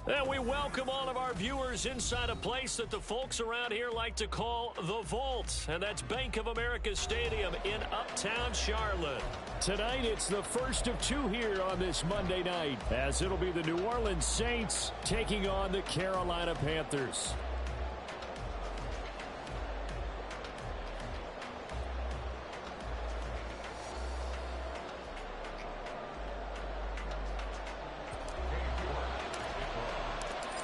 And we welcome all of our viewers inside a place that the folks around here like to call the Vault. And that's Bank of America Stadium in Uptown Charlotte. Tonight, it's the first of two here on this Monday night, as it'll be the New Orleans Saints taking on the Carolina Panthers.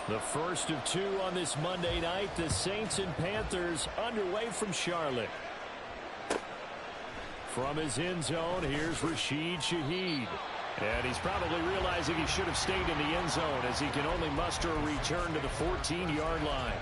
The first of two on this Monday night, the Saints and Panthers underway from Charlotte. From his end zone, here's Rashid Shaheed. And he's probably realizing he should have stayed in the end zone as he can only muster a return to the 14-yard line.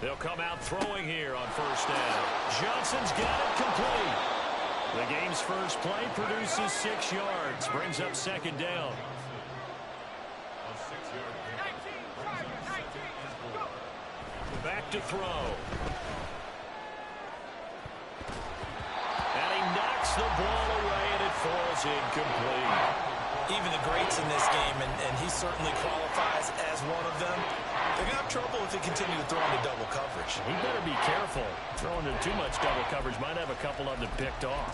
They'll come out throwing here on first down. Johnson's got it complete. The game's first play produces 6 yards. Brings up second down. Back to throw. And he knocks the ball away, and it falls incomplete. Even the greats in this game, and he certainly qualifies as one of them, they're going to have trouble if they continue to throw into double coverage. He better be careful. Throwing into too much double coverage might have a couple of them picked off.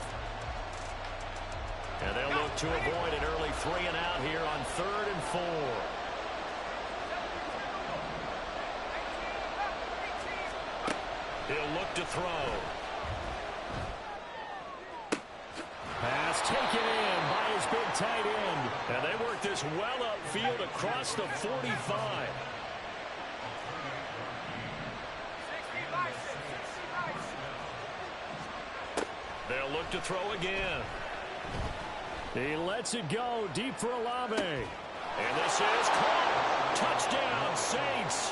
And they'll look to avoid an early 3 and out here on 3rd and 4. He'll look to throw. Pass taken in by his big tight end. And they work this well upfield across the 45. They'll look to throw again. He lets it go deep for Olave. And this is caught. Touchdown, Saints.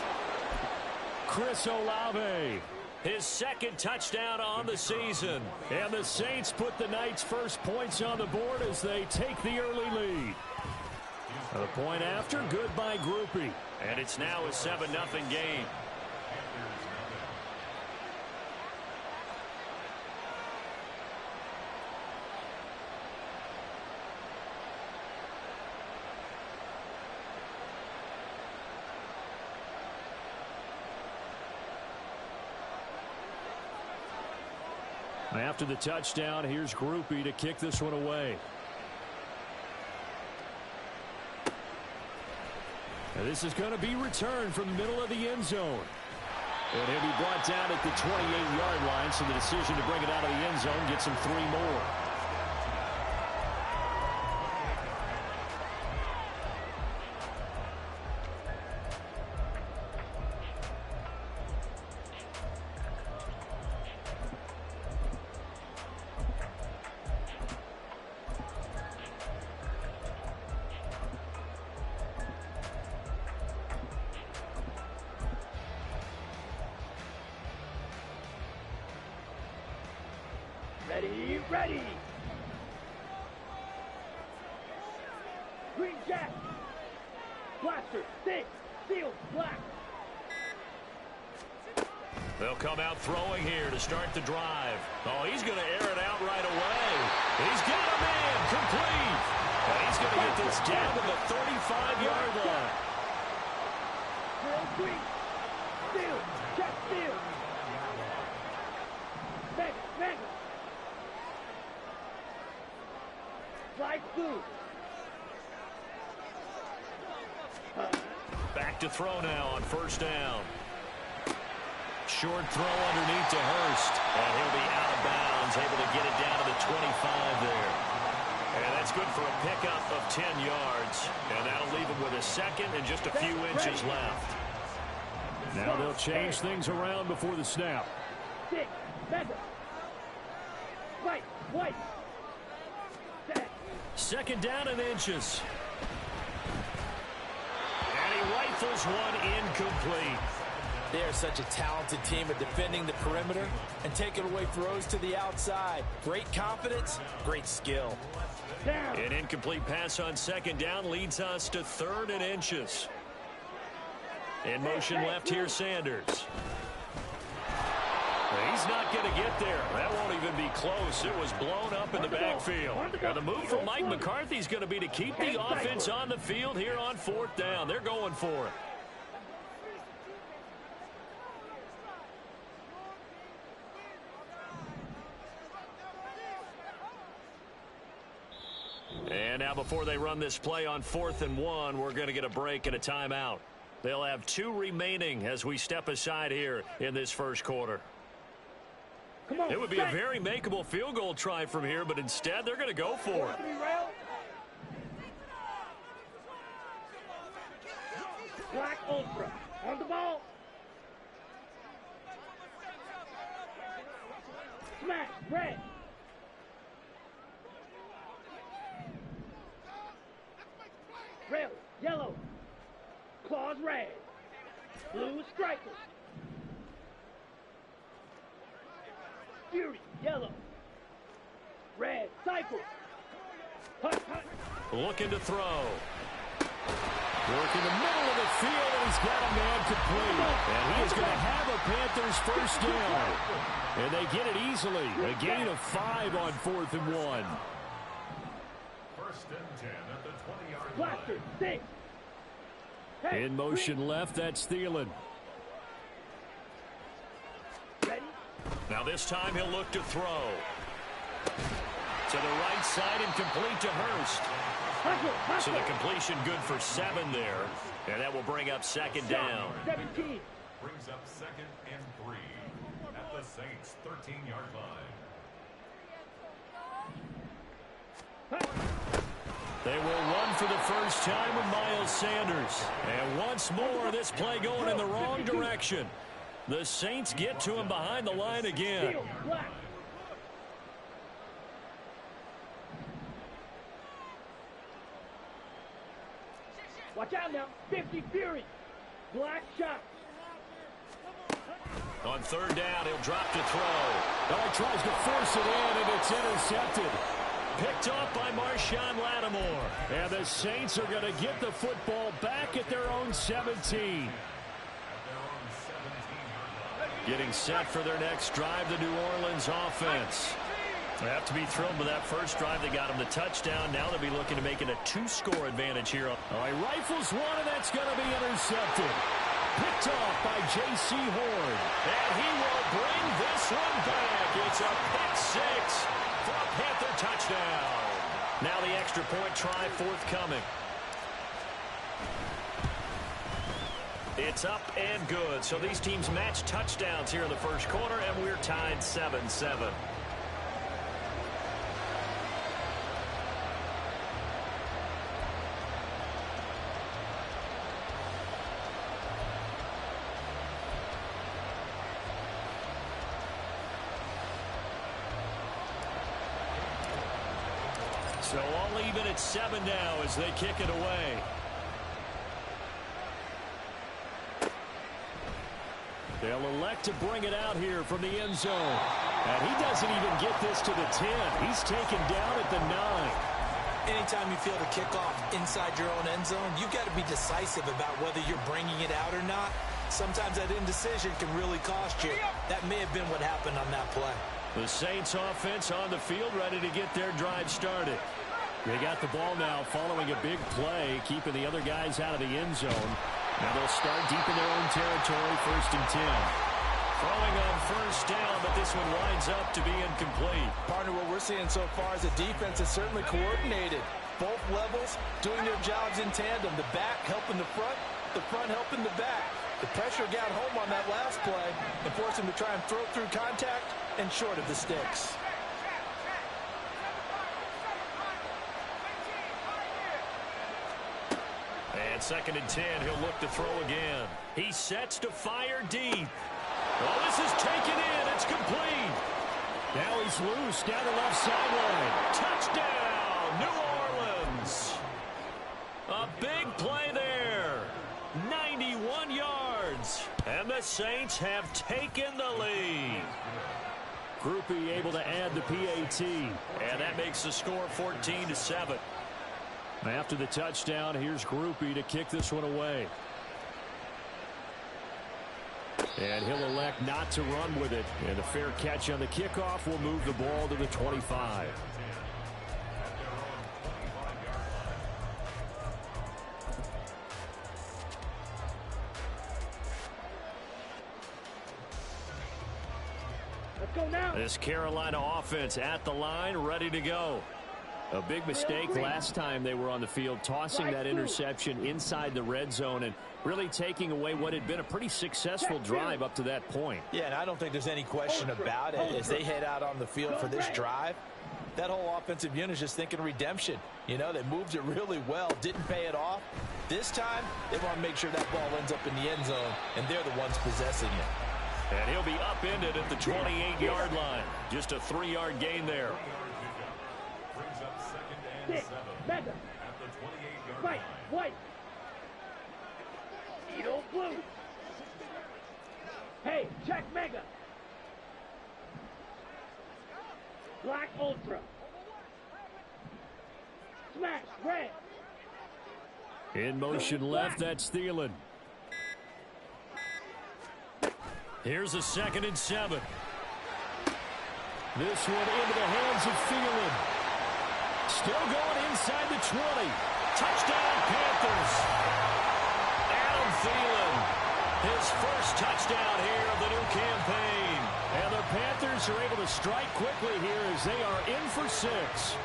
Chris Olave. His second touchdown on the season. And the Saints put the night's first points on the board as they take the early lead. A point after, good by Groupie. And it's now a 7-0 game. After the touchdown, here's Groupie to kick this one away. And this is going to be returned from the middle of the end zone. And he'll be brought down at the 28-yard line, so the decision to bring it out of the end zone gets him 3 more. Ready. Green jack. Blaster, stick, steel, black. They'll come out throwing here to start the drive. Oh, he's going to air it out right away. He's got a man complete. And he's going to get this down to the 35-yard line. Drill green. Steel, check steel. Mega. Slide through. Back to throw now on first down. Short throw underneath to Hurst. And he'll be out of bounds, able to get it down to the 25 there. And that's good for a pickup of 10 yards. And that'll leave him with a second and just a few inches left. Now they'll change things around before the snap. Six, mega. Right, right. Set. Second down and inches. And he rifles one incomplete. They are such a talented team at defending the perimeter and taking away throws to the outside. Great confidence, great skill. Down. An incomplete pass on second down leads us to 3rd and inches. In motion left here, Sanders. He's not going to get there. That won't even be close. It was blown up in the backfield. And the move from Mike McCarthy is going to be to keep the offense on the field here on 4th down. They're going for it. And now before they run this play on 4th and 1, we're going to get a break and a timeout. They'll have 2 remaining as we step aside here in this first quarter. Come on, It would be a very makeable field goal try from here, but instead they're going to go for it. Black Ultra on the ball. Smash, red. Rail, yellow. Claws, red. Blue, stripers. Fury, yellow. Red, cycle. Hut, hut. Looking to throw. Working the middle of the field, and he's got a man complete. And he is going to have a Panthers first down. And they get it easily. A gain of 5 on 4th and 1. First and 10 at the 20-yard line. Blaster, 6. Hey, In motion left, that's Thielen. ready? Now this time he'll look to throw. To the right side and complete to Hurst. Hustle, So hustle. the completion good for 7 there. And that will bring up second down. 17. Brings up 2nd and 3 at the Saints' 13-yard line. They will run for the first time with Miles Sanders. And once more, this play going in the wrong direction. The Saints get to him behind the line again. Steel, black. Watch out now. 50 Fury. Black shot. On 3rd down, he'll drop to throw. Oh, he tries to force it in, and it's intercepted. Picked off by Marshawn Lattimore. And the Saints are going to get the football back at their own 17. Getting set for their next drive, the New Orleans offense. They have to be thrilled with that first drive. They got him the touchdown. Now they'll be looking to make it a 2-score advantage here. Oh, he rifles one, and that's going to be intercepted. Picked off by J.C. Horn. And he will bring this one back. It's a pick 6 for a Panther touchdown. Now the extra point try forthcoming. It's up and good. So these teams match touchdowns here in the first quarter, and we're tied 7-7. So all even at 7 now as they kick it away. They'll elect to bring it out here from the end zone. And he doesn't even get this to the 10. He's taken down at the 9. Anytime you feel the kickoff inside your own end zone, you've got to be decisive about whether you're bringing it out or not. Sometimes that indecision can really cost you. That may have been what happened on that play. The Saints offense on the field ready to get their drive started. They got the ball now following a big play, keeping the other guys out of the end zone. Now they'll start deep in their own territory, 1st and 10. Throwing on first down, but this one winds up to be incomplete. Partner, what we're seeing so far is the defense is certainly coordinated. Both levels doing their jobs in tandem. The back helping the front helping the back. The pressure got home on that last play and forced him to try and throw through contact and short of the sticks. And 2nd and 10, he'll look to throw again. He sets to fire deep. Oh, this is taken in. It's complete. Now he's loose down the left sideline. Touchdown, New Orleans. A big play there. 91 yards. And the Saints have taken the lead. Groupie able to add the PAT. And that makes the score 14-7. After the touchdown, here's Groupie to kick this one away. And he'll elect not to run with it. And a fair catch on the kickoff will move the ball to the 25. Let's go now. This Carolina offense at the line, ready to go. A big mistake last time they were on the field, tossing that interception inside the red zone and really taking away what had been a pretty successful drive up to that point. Yeah, and I don't think there's any question about it. As they head out on the field for this drive, that whole offensive unit is just thinking redemption. You know, they moved it really well, didn't pay it off. This time, they want to make sure that ball ends up in the end zone, and they're the ones possessing it. And he'll be upended at the 28-yard line. Just a 3-yard gain there. Brings up 2nd and 7 Mega. at the 28-yard Right, line. white. Edo blue. Hey, check Mega. Black Ultra. Smash, red. In motion left, that's Thielen. Here's a 2nd and 7. This one into the hands of Thielen. Still going inside the 20. Touchdown, Panthers. Adam Thielen, his first touchdown here of the new campaign. And the Panthers are able to strike quickly here as they are in for 6.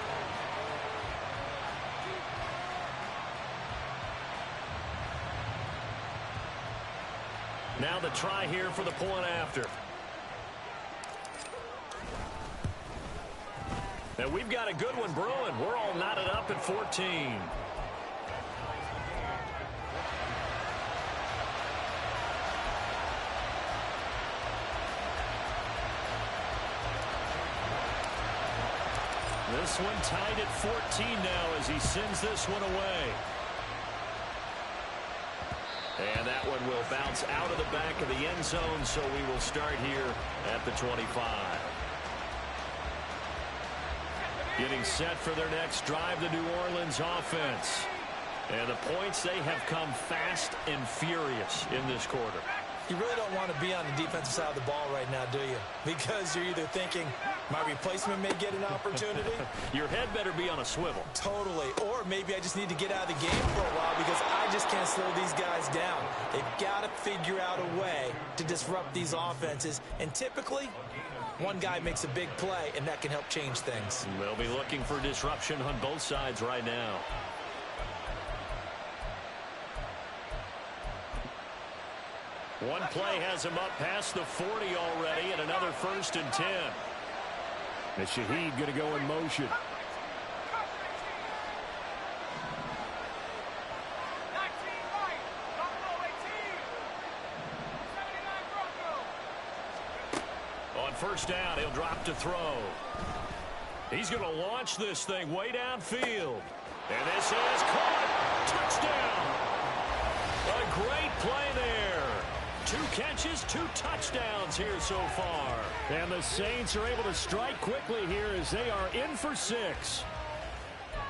Now the try here for the point after. And we've got a good one brewing. We're all knotted up at 14. This one tied at 14 now as he sends this one away. And that one will bounce out of the back of the end zone, so we will start here at the 25. Getting set for their next drive, the New Orleans offense. And the points, they have come fast and furious in this quarter. You really don't want to be on the defensive side of the ball right now, do you? Because you're either thinking, my replacement may get an opportunity. Your head better be on a swivel. Totally. Or maybe I just need to get out of the game for a while because I just can't slow these guys down. They've got to figure out a way to disrupt these offenses. And typically, one guy makes a big play, and that can help change things. They'll be looking for disruption on both sides right now. One play has him up past the 40 already, and another 1st and 10. And Shaheed going to go in motion. On 1st down, he'll drop to throw. He's going to launch this thing way downfield. And this is caught. Touchdown. A great play there. 2 catches, 2 touchdowns here so far. And the Saints are able to strike quickly here as they are in for 6.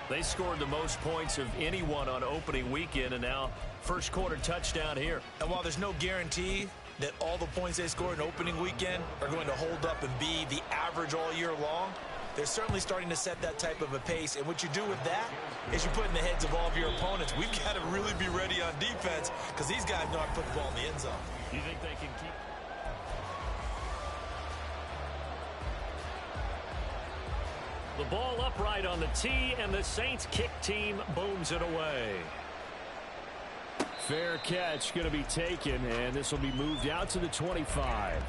They scored the most points of anyone on opening weekend, and now first quarter touchdown here. And while there's no guarantee that all the points they scored in opening weekend are going to hold up and be the average all year long, they're certainly starting to set that type of a pace. And what you do with that is you put in the heads of all of your opponents, we've got to really be ready on defense because these guys know how to put the ball in the end zone. You think they can keep... The ball upright on the tee, and the Saints kick team booms it away. Fair catch going to be taken, and this will be moved out to the 25.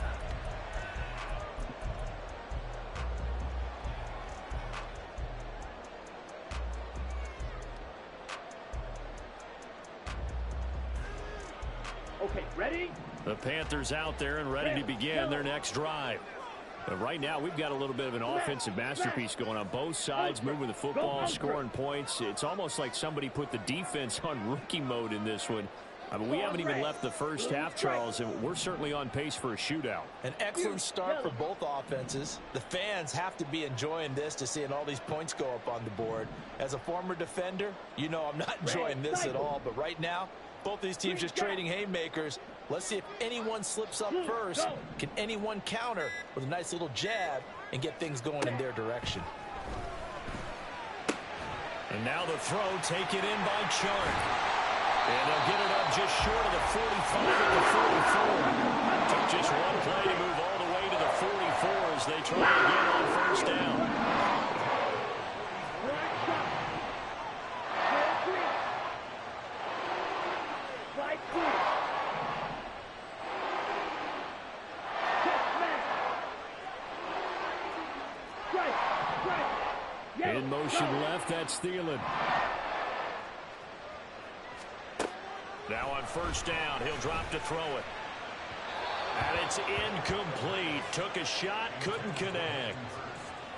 Okay, ready? The Panthers out there and ready to begin their next drive. Right now, we've got a little bit of an offensive masterpiece going on. Both sides moving the football, scoring points. It's almost like somebody put the defense on rookie mode in this one. I mean, we haven't even left the first half, Charles, and we're certainly on pace for a shootout. An excellent start for both offenses. The fans have to be enjoying this to seeing all these points go up on the board. As a former defender, you know I'm not enjoying this at all. But right now, both these teams just trading haymakers. Let's see if anyone slips up first. Can anyone counter with a nice little jab and get things going in their direction? And now the throw taken in by Chark. And they'll get it up just short of the 45 at the 44. Took just one play to move all the way to the 44 as they try again on first down. In motion left, that's Thielen. Now on first down, he'll drop to throw it. And it's incomplete. Took a shot, couldn't connect.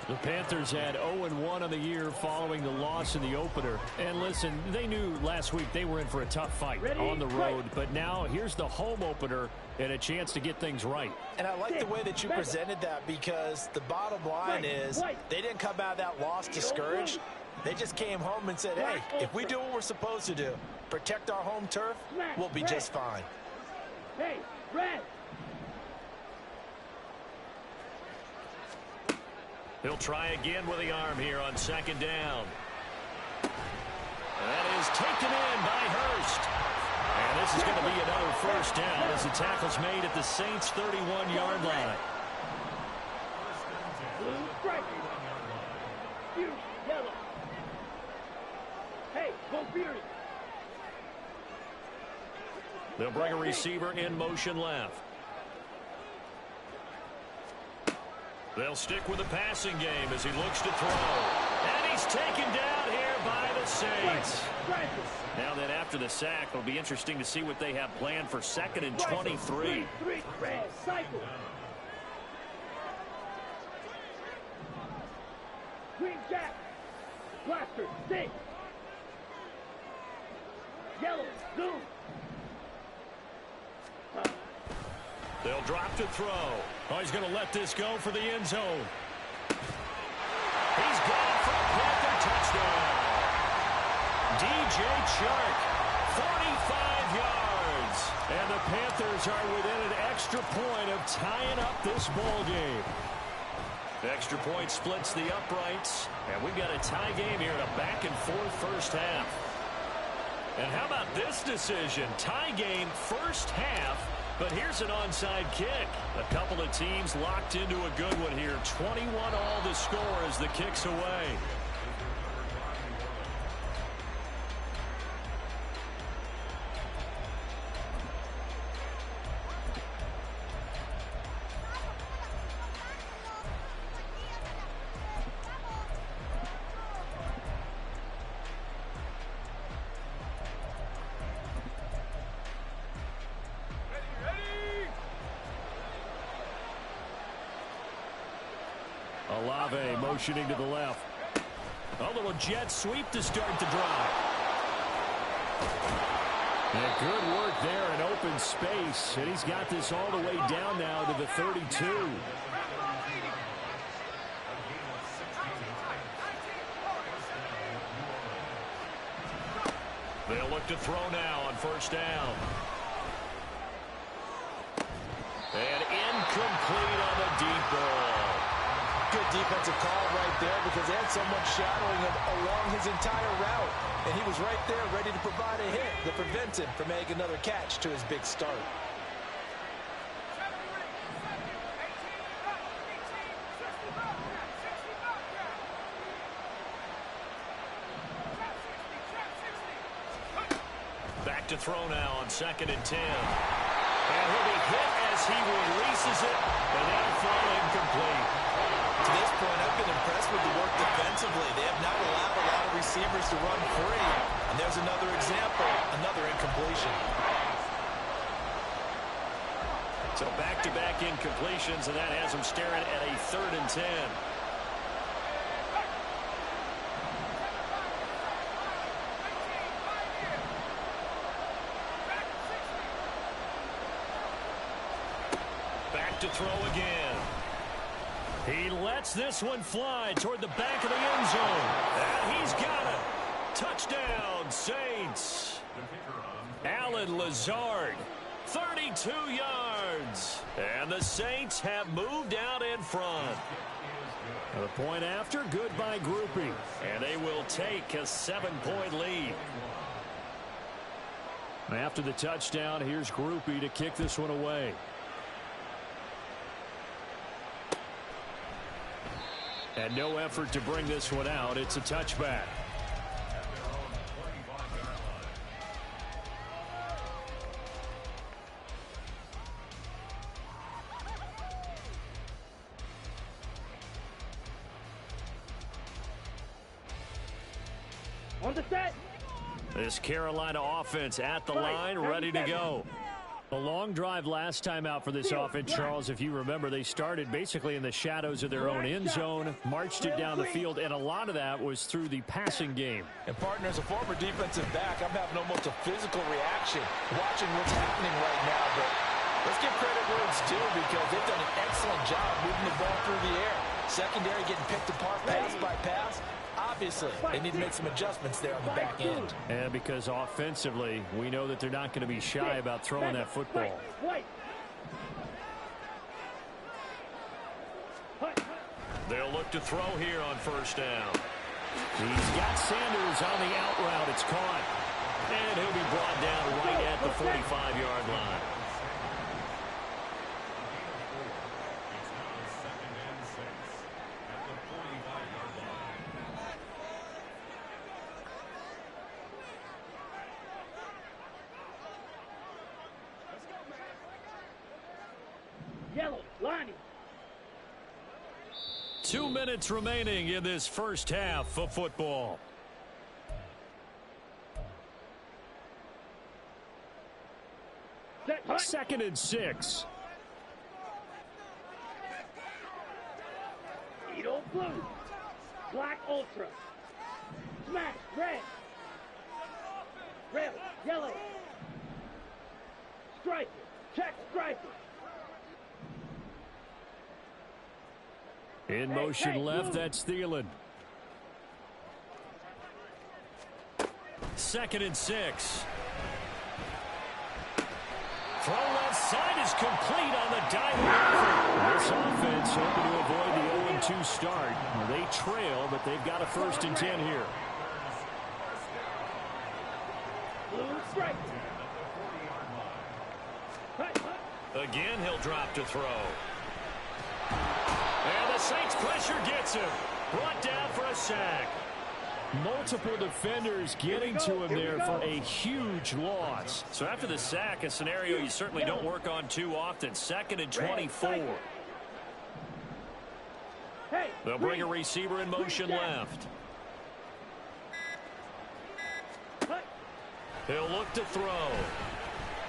The Panthers had 0-1 on the year following the loss in the opener. And listen, they knew last week they were in for a tough fight on the road. But now here's the home opener and a chance to get things right. And I like the way that you presented that, because the bottom line is they didn't come out of that loss discouraged. They just came home and said, hey, if we do what we're supposed to do, protect our home turf, we'll be just fine. Hey, Brad. He'll try again with the arm here on second down. That is taken in by Hurst. And this is going to be another first down as the tackle's made at the Saints' 31-yard line. Yellow. Hey, go Fury. They'll bring a receiver in motion left. They'll stick with the passing game as he looks to throw. And he's taken down here by the Saints. Now then, after the sack, it'll be interesting to see what they have planned for 2nd and 23. Cycle. Green Jack. Blaster. 6. Yellow. Zoom. They'll drop to throw. Oh, he's going to let this go for the end zone. He's got it for a Panther touchdown. DJ Chark, 45 yards. And the Panthers are within an extra point of tying up this ball game. The extra point splits the uprights. And we've got a tie game here in a back-and-forth first half. And how about this decision? Tie game first half. But here's an onside kick. A couple of teams locked into a good one here. 21 all the score as the kick's away. Olave motioning to the left. A little jet sweep to start the drive. And good work there in open space. And he's got this all the way down now to the 32. They'll look to throw now on first down. And incomplete on the deep ball. Good defensive call right there, because they had someone shadowing him along his entire route. And he was right there ready to provide a hit to prevent him from making another catch to his big start. Back to throw now on 2nd and 10. And he'll be hit as he releases it, and that'll fall incomplete. To this point, I've been impressed with the work defensively. They have not allowed a lot of receivers to run free. And there's another example, another incompletion. So back-to-back incompletions, and that has him staring at a 3rd and 10. Back to throw again. He lets this one fly toward the back of the end zone. And he's got it. Touchdown, Saints. Alan Lazard, 32 yards. And the Saints have moved out in front. The point after, good by Groupie. And they will take a 7-point lead. After the touchdown, here's Groupie to kick this one away. And no effort to bring this one out. It's a touchback. On the set. This Carolina offense at the line, ready to go. A long drive last time out for this offense, Charles. If you remember, they started basically in the shadows of their own end zone, marched it down the field, and a lot of that was through the passing game. And partner, as a former defensive back, I'm having almost a physical reaction watching what's happening right now. But let's give credit where it's due because they've done an excellent job moving the ball through the air. Secondary getting picked apart pass by pass. Obviously, they need to make some adjustments there on the back end. And because offensively, we know that they're not going to be shy about throwing that football. They'll look to throw here on 1st down. He's got Sanders on the out route. It's caught. And he'll be brought down right at the 45-yard line. Yellow, Lonnie. 2 minutes remaining in this first half of football. Set, 2nd and 6. Edo blue. Black ultra. Smash, red. Red, yellow. Striker, check striker. In motion left, that's Thielen. 2nd and 6. Throw left side is complete on the diving effort. This offense hoping to avoid the 0-2 start. They trail, but they've got a 1st and 10 here. Blue strike. Again, he'll drop to throw. And the Saints pressure gets him. Brought down for a sack. Multiple defenders getting to him there for a huge loss. So after the sack, a scenario you certainly don't work on too often. 2nd and 24. They'll bring a receiver in motion left. He'll look to throw.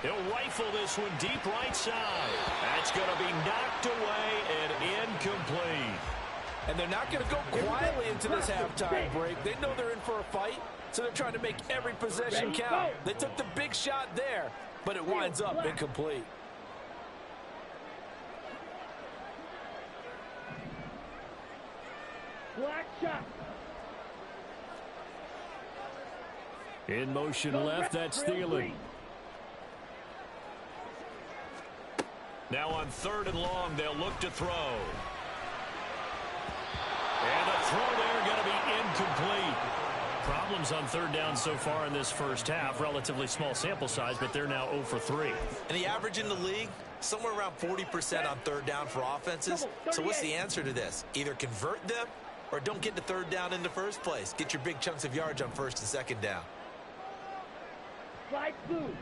He'll rifle this one deep right side. That's going to be knocked away and incomplete. And they're not going to go quietly into this halftime break. They know they're in for a fight, so they're trying to make every possession count. They took the big shot there, but it winds up incomplete. Black shot. In motion left, that's Thielen. Now on 3rd and long, they'll look to throw. And the throw there going to be incomplete. Problems on 3rd down so far in this first half. Relatively small sample size, but they're now 0 for 3. And the average in the league, somewhere around 40% on 3rd down for offenses. So what's the answer to this? Either convert them or don't get to 3rd down in the first place. Get your big chunks of yards on 1st and 2nd down. Light blue.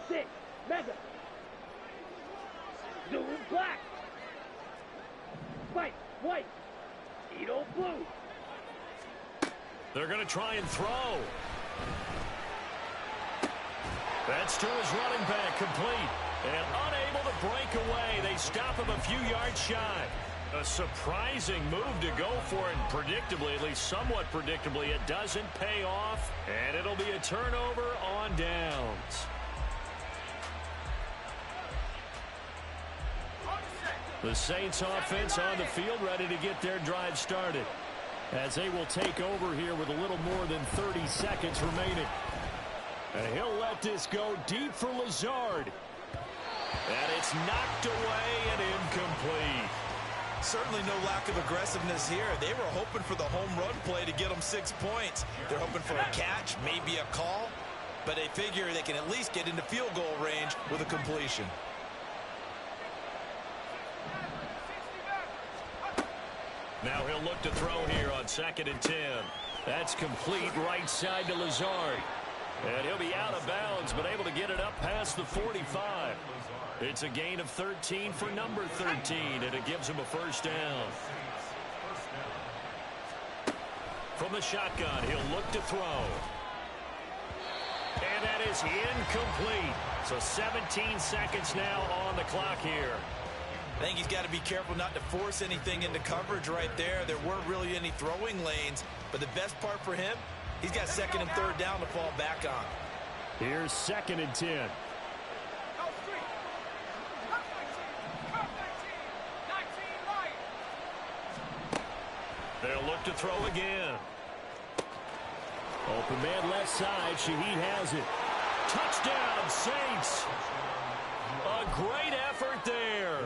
Six, mega. Zoom black. White, white. Edo blue. They're going to try and throw. That's to his running back, complete. And unable to break away. They stop him a few yards shy. A surprising move to go for it, and predictably, at least somewhat predictably, it doesn't pay off, and it'll be a turnover on downs. The Saints offense on the field, ready to get their drive started, as they will take over here with a little more than 30 seconds remaining. And he'll let this go deep for Lazard. And it's knocked away and incomplete. Certainly no lack of aggressiveness here. They were hoping for the home run play to get them 6 points. They're hoping for a catch, maybe a call, but they figure they can at least get into field goal range with a completion. Now he'll look to throw here on 2nd and 10. That's complete, right side to Lazard. And he'll be out of bounds, but able to get it up past the 45. It's a gain of 13 for number 13, and it gives him a first down. From the shotgun, he'll look to throw. And that is incomplete. So 17 seconds now on the clock here. I think he's got to be careful not to force anything into coverage right there. There weren't really any throwing lanes, but the best part for him, he's got 2nd and 3rd down to fall back on. Here's 2nd and 10. They'll look to throw again. Open man left side. Shaheed has it. Touchdown, Saints. A great effort there.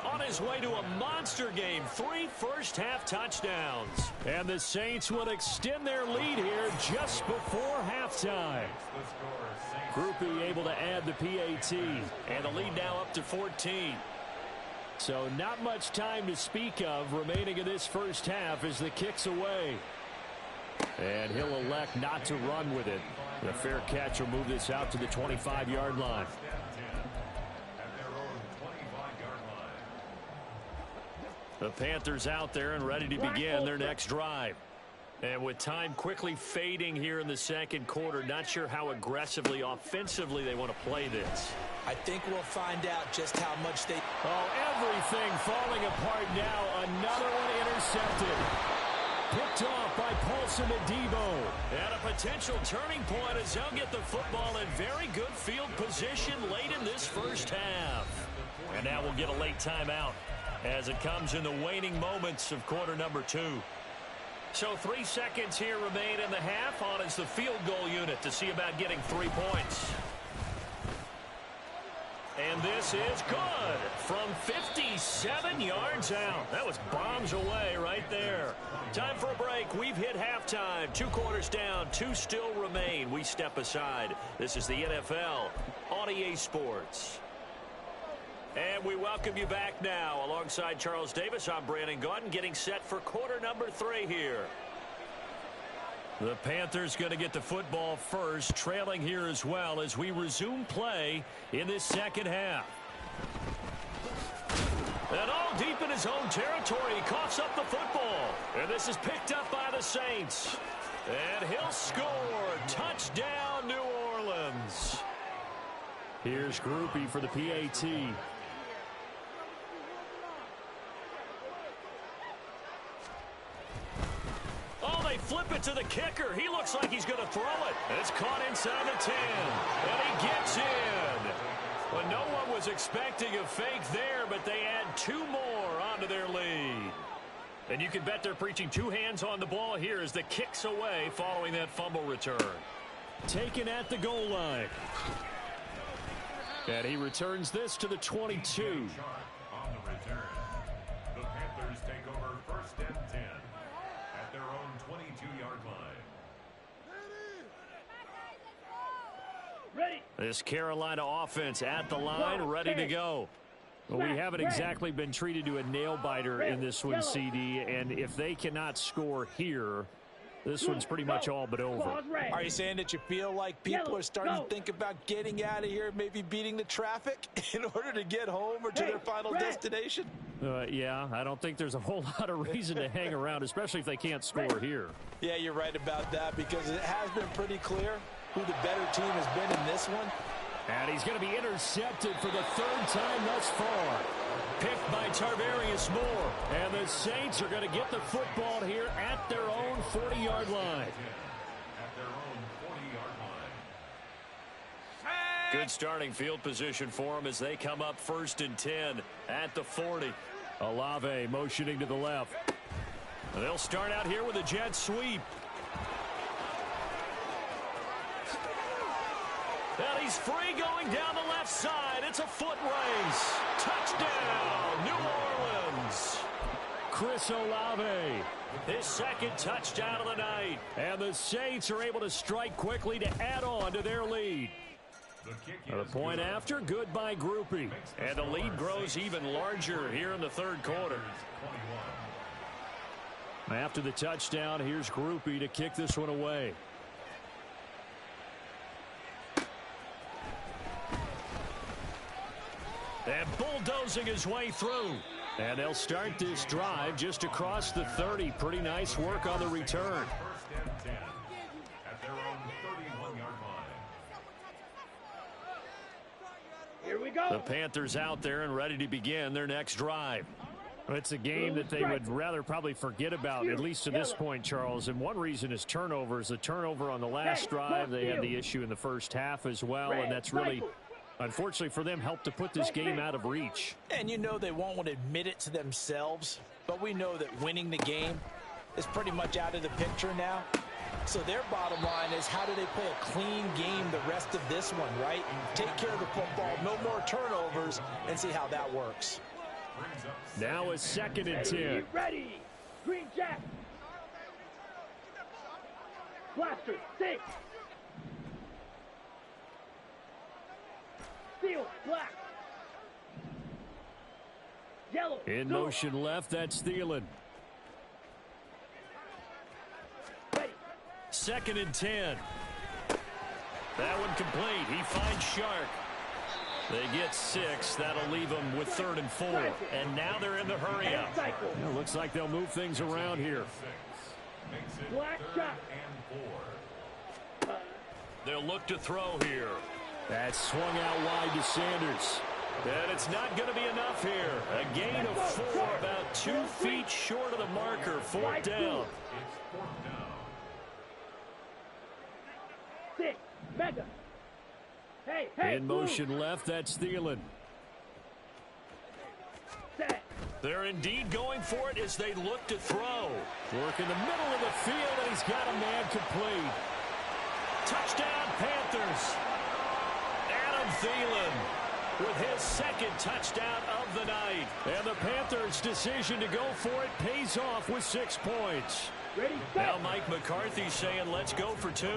On his way to a monster game. 3 first-half touchdowns. And the Saints will extend their lead here just before halftime. Groupie able to add the PAT. And the lead now up to 14. So not much time to speak of remaining in this first half as the kick's away. And he'll elect not to run with it. The fair catch will move this out to the 25-yard line. The Panthers out there and ready to begin their next drive. And with time quickly fading here in the second quarter, not sure how aggressively, offensively they want to play this. I think we'll find out just how much they... Oh, everything falling apart now. Another one intercepted. Picked off by Paulson Adebo. And a potential turning point as they'll get the football in very good field position late in this first half. And now we'll get a late timeout as it comes in the waning moments of quarter number 2. So 3 seconds here remain in the half. On is the field goal unit to see about getting 3 points. And this is good from 57 yards out. That was bombs away right there. Time for a break. We've hit halftime. 2 quarters down. 2 still remain. We step aside. This is the NFL on EA Sports. And we welcome you back now. Alongside Charles Davis, I'm Brandon Gaudin, getting set for quarter number 3 here. The Panthers going to get the football first, trailing here as well as we resume play in this second half. And all deep in his own territory, he coughs up the football. And this is picked up by the Saints. And he'll score. Touchdown, New Orleans. Here's Groupie for the PAT. Flip it to the kicker. He looks like he's going to throw it. It's caught inside the 10. And he gets in. Well, no one was expecting a fake there, but they add 2 more onto their lead. And you can bet they're preaching 2 hands on the ball here as the kick's away following that fumble return. Taken at the goal line. And he returns this to the 22. On the return, the Panthers take over 1st and 10. At their own 22-yard line. Ready. This Carolina offense at the line, ready to go. Well, we haven't exactly been treated to a nail-biter in this one, CD, and if they cannot score here, this one's pretty much all but over. Are you saying that you feel like people are starting to think about getting out of here, maybe beating the traffic in order to get home or to their final destination? Yeah, I don't think there's a whole lot of reason to hang around, especially if they can't score here. Yeah, you're right about that, because it has been pretty clear who the better team has been in this one. And he's going to be intercepted for the third time thus far. Picked by Tarvarius Moore. And the Saints are going to get the football here at their own 40-yard line. At their own 40-yard line. Good starting field position for them as they come up 1st and 10 at the 40. Olave motioning to the left. They'll start out here with a jet sweep. And he's free going down the left side. It's a foot race. Touchdown, New Orleans. Chris Olave, his second touchdown of the night. And the Saints are able to strike quickly to add on to their lead. The point after, good by Groupie. And the lead grows even larger here in the third quarter. After the touchdown, here's Groupie to kick this one away. And bulldozing his way through. And they'll start this drive just across the 30. Pretty nice work on the return. 1st and 10 at their own 31-yard line. Here we go. The Panthers out there and ready to begin their next drive. It's a game that they would rather probably forget about, at least to this point, Charles. And one reason is turnovers. A turnover on the last drive. They had the issue in the first half as well, and that's really, unfortunately for them, helped to put this game out of reach. And you know they won't want to admit it to themselves, but we know that winning the game is pretty much out of the picture now. So their bottom line is, how do they play a clean game the rest of this one, right? Take care of the football, no more turnovers, and see how that works. Now it's 2nd and 10. Ready. Green Jack. Blaster. 6. Steel. Black. Yellow. In motion left, that's Thielen. Ready. 2nd and 10. That one complete. He finds Shark. They get 6. That'll leave them with 3rd and 4. And now they're in the hurry up. It looks like they'll move things around here. Black shot. They'll look to throw here. That's swung out wide to Sanders. And it's not going to be enough here. A gain of 4, about 2 feet short of the marker. 4th down. 6. Mega. Hey, in motion left, that's Thielen. Set. They're indeed going for it as they look to throw. Work in the middle of the field, and he's got a man complete. Touchdown, Panthers. Adam Thielen with his 2nd touchdown of the night. And the Panthers' decision to go for it pays off with 6 points. Ready, now Mike McCarthy saying, let's go for 2.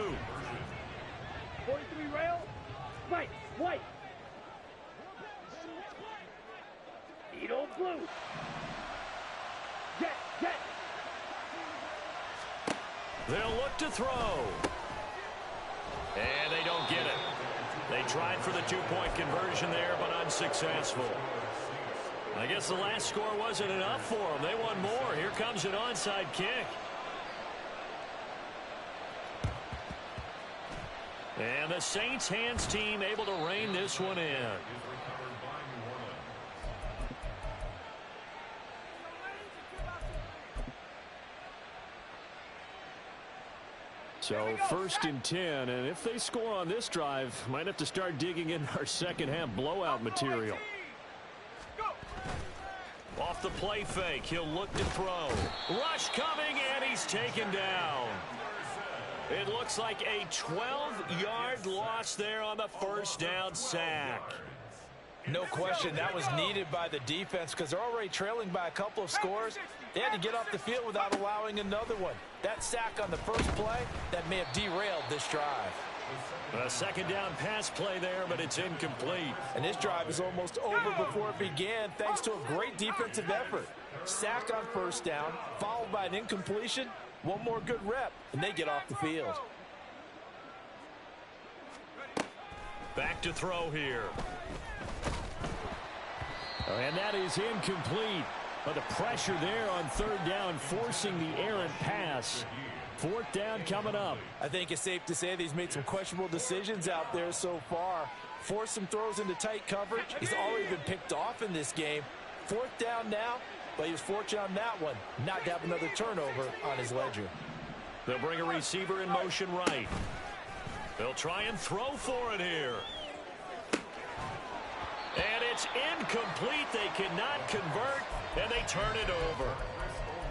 43 rail. Right, white. Needle blue. Jet. They'll look to throw. And they don't get it. They tried for the 2-point conversion there, but unsuccessful. I guess the last score wasn't enough for them. They want more. Here comes an onside kick. And the Saints hands team able to rein this one in. So 1st and 10, and if they score on this drive, might have to start digging in our second half blowout material. Off the play fake, he'll look to throw. Rush coming, and he's taken down. It looks like a 12-yard loss there on the 1st down sack. No question, that was needed by the defense because they're already trailing by a couple of scores. They had to get off the field without allowing another one. That sack on the first play, that may have derailed this drive. A 2nd down pass play there, but it's incomplete. And this drive is almost over before it began thanks to a great defensive effort. Sack on 1st down, followed by an incompletion, One more good rep, and they get off the field. Back to throw here. And that is incomplete. But the pressure there on third down, forcing the errant pass. Fourth down coming up. I think it's safe to say that he's made some questionable decisions out there so far. Forced some throws into tight coverage. He's already been picked off in this game. Fourth down now, but he was fortunate on that one not to have another turnover on his ledger. They'll bring a receiver in motion right. They'll try and throw for it here. And it's incomplete. They cannot convert, and they turn it over.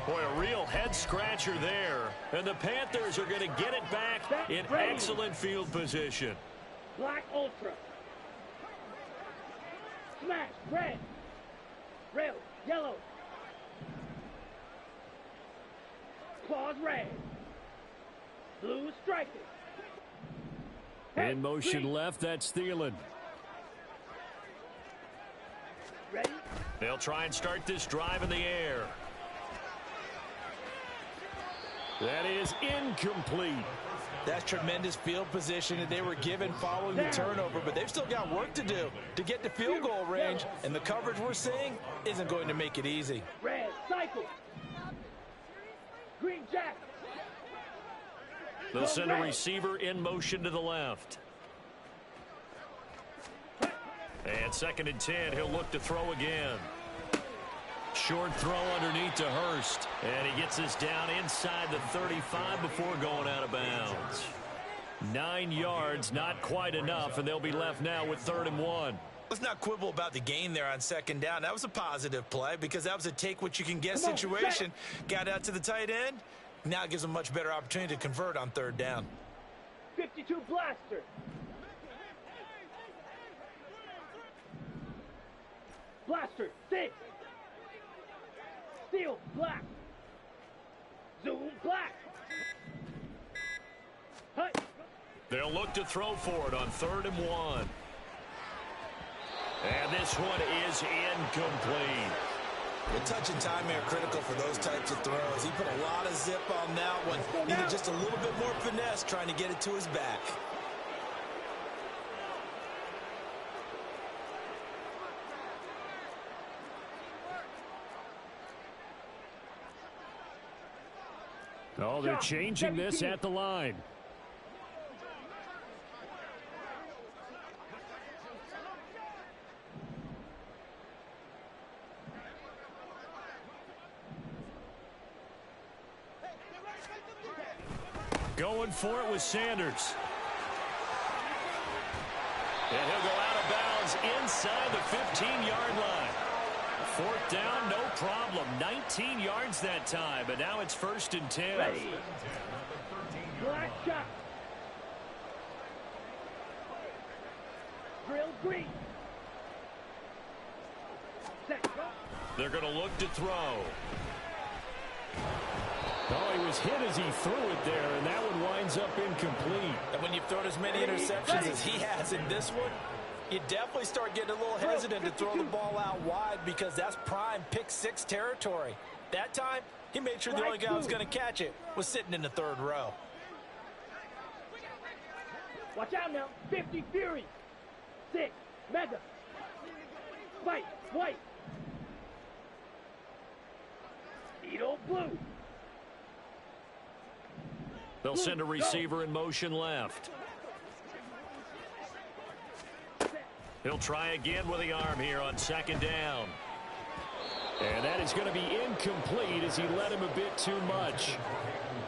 Boy, a real head-scratcher there. And the Panthers are going to get it back in excellent field position. Black Ultra. Smash. Red. Rail. Yellow. Claws red. Blue striking. In motion green. left, that's Thielen. Ready? They'll try and start this drive in the air. That is incomplete. That's tremendous field position that they were given following the turnover, but they've still got work to do to get to field goal range, and the coverage we're seeing isn't going to make it easy. Red cycle. Green jack. They'll send a receiver in motion to the left. And 2nd and 10, he'll look to throw again. Short throw underneath to Hurst. And he gets this down inside the 35 before going out of bounds. 9 yards, not quite enough, and they'll be left now with 3rd and 1. Let's not quibble about the gain there on 2nd down. That was a positive play because that was a take-what-you-can-get situation. Got out to the tight end. Now it gives them a much better opportunity to convert on 3rd down. 52 blaster. Blaster, 6. Steel, black. Zoom, black. Hut. They'll look to throw for it on 3rd and 1. And this one is incomplete. The touch and time are critical for those types of throws. He put a lot of zip on that one. Needed just a little bit more finesse trying to get it to his back. Oh, they're changing this at the line. Going for it with Sanders. And he'll go out of bounds inside the 15-yard line. 4th down, no problem. 19 yards that time, but now it's 1st and 10. Ready. Black shot. Drill green. Set, go. They're going to look to throw. Oh, he was hit as he threw it there, and that one winds up incomplete. And when you've thrown as many interceptions as he has in this one, you definitely start getting a little hesitant to throw the ball out wide because that's prime pick-6 territory. That time, he made sure the only guy who was going to catch it was sitting in the 3rd row. Watch out now. 50 Fury. 6 Mega. Fight. White. Speedo blue. They'll send a receiver in motion left. He'll try again with the arm here on 2nd down. And that is going to be incomplete as he led him a bit too much.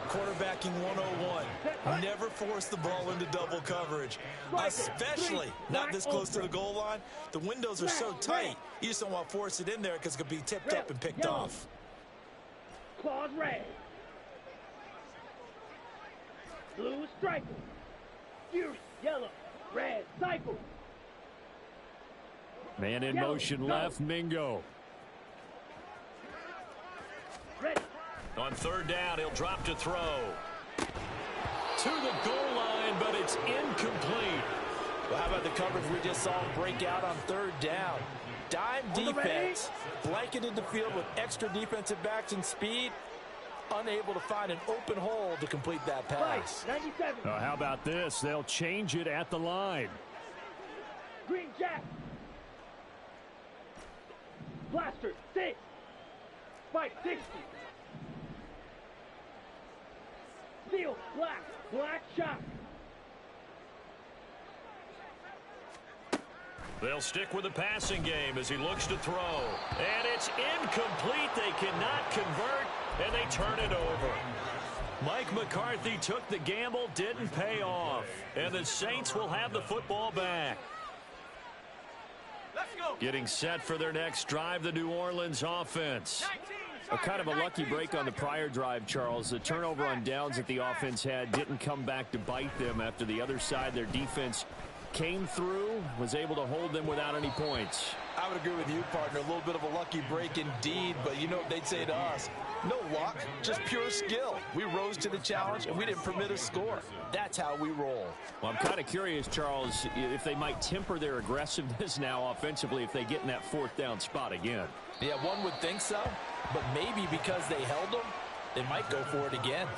Quarterbacking 101. Never force the ball into double coverage, especially not this close to the goal line. The windows are so tight, you just don't want to force it in there because it could be tipped up and picked off. Claws red. Blue striker. Fury, yellow, red, cycle. Man in motion left, Mingo. Ready. On 3rd down, he'll drop to throw. To the goal line, but it's incomplete. Well, how about the coverage we just saw him break out on 3rd down? Dime defense, blanketed the field with extra defensive backs and speed. unable to find an open hole to complete that pass. 97. How about this? They'll change it at the line. Green Jack. Blaster, 6. Spike, 60. Seal, black. Black shot. They'll stick with the passing game as he looks to throw. And it's incomplete. They cannot convert, and they turn it over. Mike McCarthy took the gamble, didn't pay off. And the Saints will have the football back. Let's go. Getting set for their next drive, the New Orleans offense. A kind of a lucky break on the prior drive, Charles. The turnover on downs that the offense had didn't come back to bite them after the other side. Their defense came through, was able to hold them without any points. I would agree with you, partner. A little bit of a lucky break indeed, but you know what they'd say to us? No luck, just pure skill. We rose to the challenge, and we didn't permit a score. That's how we roll. Well, I'm kind of curious, Charles, if they might temper their aggressiveness now offensively if they get in that fourth down spot again. Yeah, one would think so, but maybe because they held them, they might go for it again.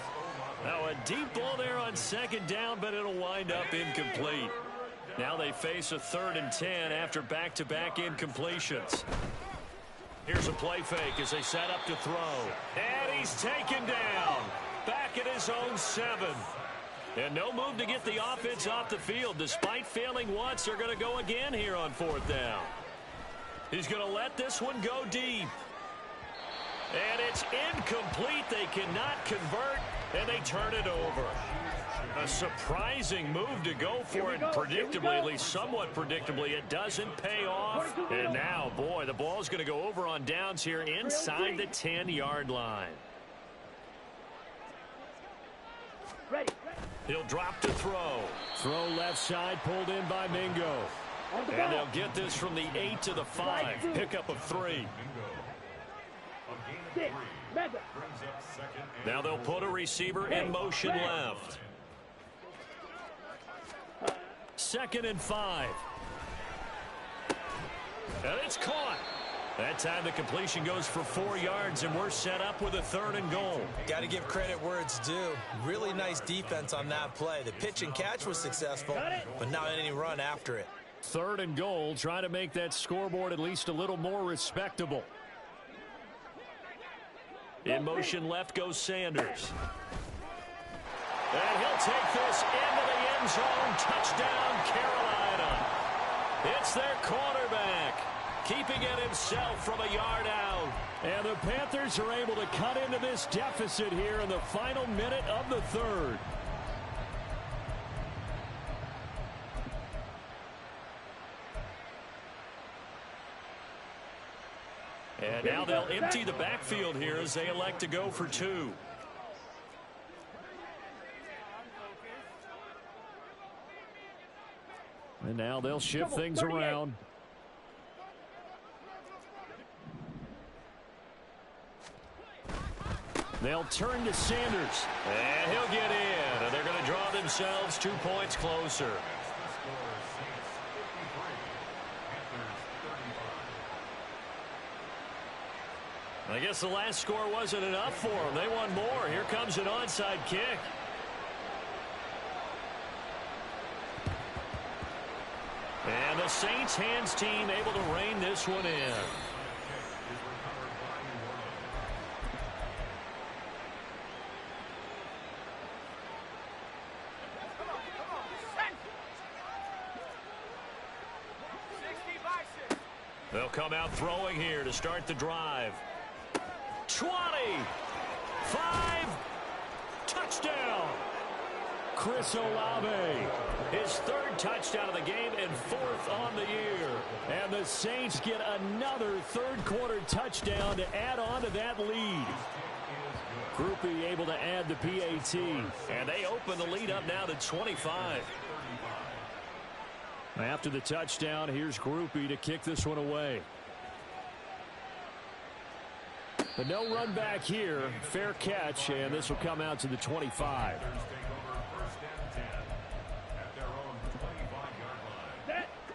Now a deep ball there on second down, but it'll wind up incomplete. Now they face a 3rd and 10 after back-to-back incompletions. Here's a play fake as they set up to throw. And he's taken down. Back at his own 7. And no move to get the offense off the field. Despite failing once, they're going to go again here on 4th down. He's going to let this one go deep. And it's incomplete. They cannot convert, and they turn it over. A surprising move to go for it predictably, at least somewhat predictably. It doesn't pay off. And now, boy, the ball's going to go over on downs here inside the 10-yard line. Ready. He'll drop to throw. Throw left side, pulled in by Mingo. And they'll get this from the 8 to the 5. Pickup of 3. 6. Mega. Now they'll put a receiver in motion left. 2nd and 5. And it's caught. That time the completion goes for 4 yards, and we're set up with a 3rd and goal. Got to give credit where it's due. Really nice defense on that play. The pitch and catch was successful, but not any run after it. 3rd and goal, trying to make that scoreboard at least a little more respectable. In motion left goes Sanders. And he'll take this into the end zone. Touchdown, Carolina. It's their quarterback, keeping it himself from a yard out. And the Panthers are able to cut into this deficit here in the final minute of the 3rd. And now they'll empty the backfield here as they elect to go for 2. And now they'll shift things around. They'll turn to Sanders. And he'll get in. And they're going to draw themselves 2 points closer. I guess the last score wasn't enough for them. They want more. Here comes an onside kick. And the Saints hands team able to rein this one in. They'll come out throwing here to start the drive. 20, 5, touchdown. Chris Olave, his 3rd touchdown of the game and 4th on the year. And the Saints get another 3rd quarter touchdown to add on to that lead. Groupie able to add the PAT. And they open the lead up now to 25. After the touchdown, here's Groupie to kick this one away. But no run back here. Fair catch, and this will come out to the 25.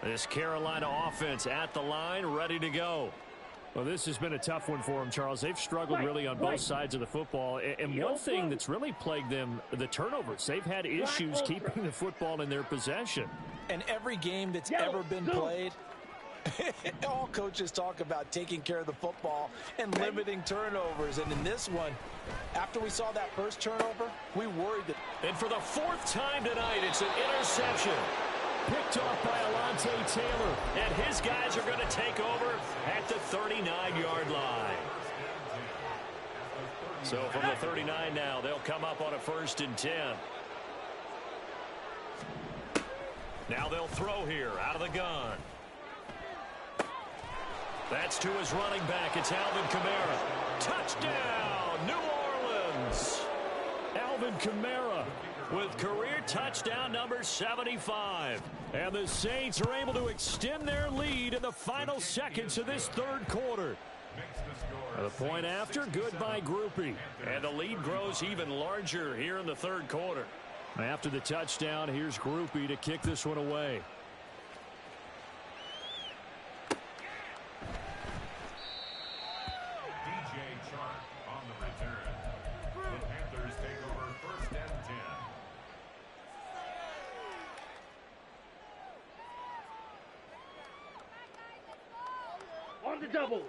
This Carolina offense at the line, ready to go. Well, this has been a tough one for them, Charles. They've struggled really on both sides of the football. And one thing that's really plagued them, the turnovers. They've had issues keeping the football in their possession. And every game that's ever been played, all coaches talk about taking care of the football and limiting turnovers. And in this one, after we saw that first turnover, we worried that. And for the fourth time tonight, it's an interception. Picked off by Alontae Taylor, and his guys are going to take over at the 39-yard line. So from the 39 now, they'll come up on a 1st and 10. Now they'll throw here out of the gun. That's to his running back. It's Alvin Kamara. Touchdown, New Orleans. Alvin Kamara with career touchdown number 75. And the Saints are able to extend their lead in the final seconds of this third quarter. The point after, good by Groupie. And the lead grows even larger here in the third quarter. After the touchdown, here's Groupie to kick this one away.